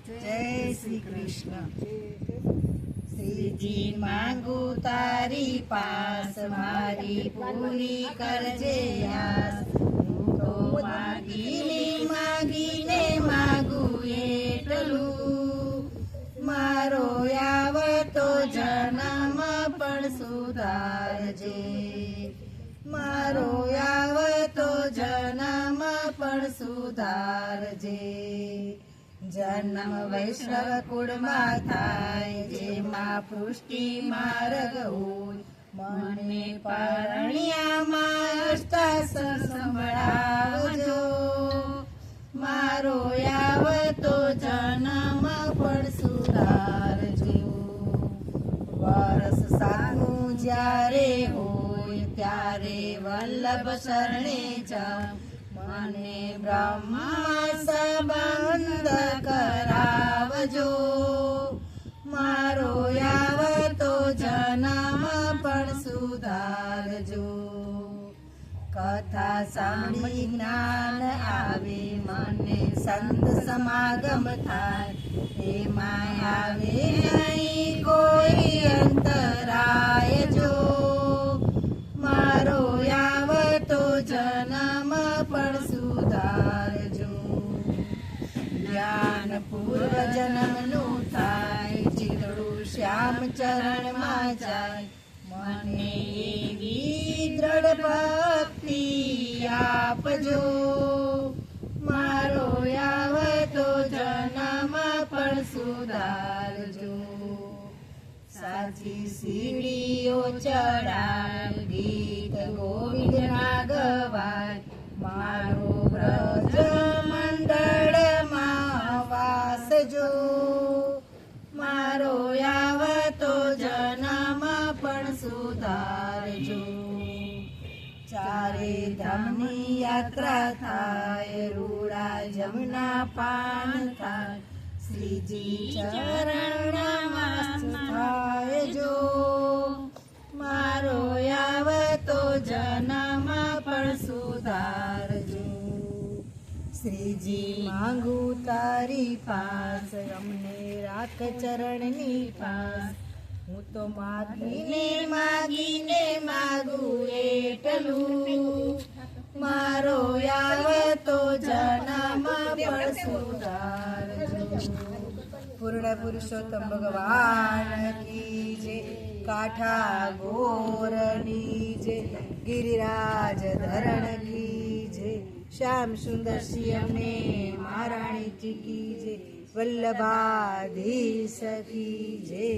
जय श्री कृष्ण। श्री जी मांगू तारी पास मारी पूरी करजे आस। हूँ तो मागीने मागू એટલું મારો આવતો જન્મ પણ સુધારજે। મારો આવતો જન્મ પણ સુધારજે। જન્મ વૈષ્ણવ કુળમાં થાય જેમાં પૃષ્ટિ માર્ગ હોય। મને પરણ્યામાં અષ્ટાસર સંભળાવજો। મારો આવતો જન્મ પણ સુધારજો। વરસ સાતનું જ્યારે હોય ત્યારે વલ્લભ શરણે જાઉં। મને બ્રહ્મા સંબંધ કરાવજો। મારો આવતો જન્મ પણ સુધારજો। કથા સાંભળી જ્ઞાન આવે મને સંત સમાગમ થાય। એમાં આવે નહીં કોઈ અંતરાય જો। મારો આવતો જન્મ પણ સુધારજો। જ્ઞાન પૂર્વ જન્મનું થાય ચિતડું શ્યામ ચરણમાં જાય। મને એવી દ્રઢ ભક્તિ આપજો। મારો આવતો જન્મ પણ સુધારજો। સાચી સીડીઓ ચડાય ગીત ગોવિંદના ગવાય। મારો વ્રજ મંડળમાં વાસજો। મારો આવતો જન્મ પણ સુધારજો। ચારે ધામની યાત્રા થાય રૂડા જમના પાન થાય। શ્રીજી ચરણમાં થાય જો। મારો આવતો જન્મ પણ સુધારજો। શ્રીજી માંગુ તારી પાસ અમને રાખ ચરણની પાસ। હું તો માગીને માગું એટલું મારો આવતો જન્મ પણ સુધારજો। પૂર્ણ પુરુષોત્તમ ભગવાન કી જય। કાઠા ગોરની જય। ગિરિરાજ ધરણ કી જય। શ્યામ સુંદર સિંહને મહારાણી કી જય। વલ્લભાધીશ કી જય।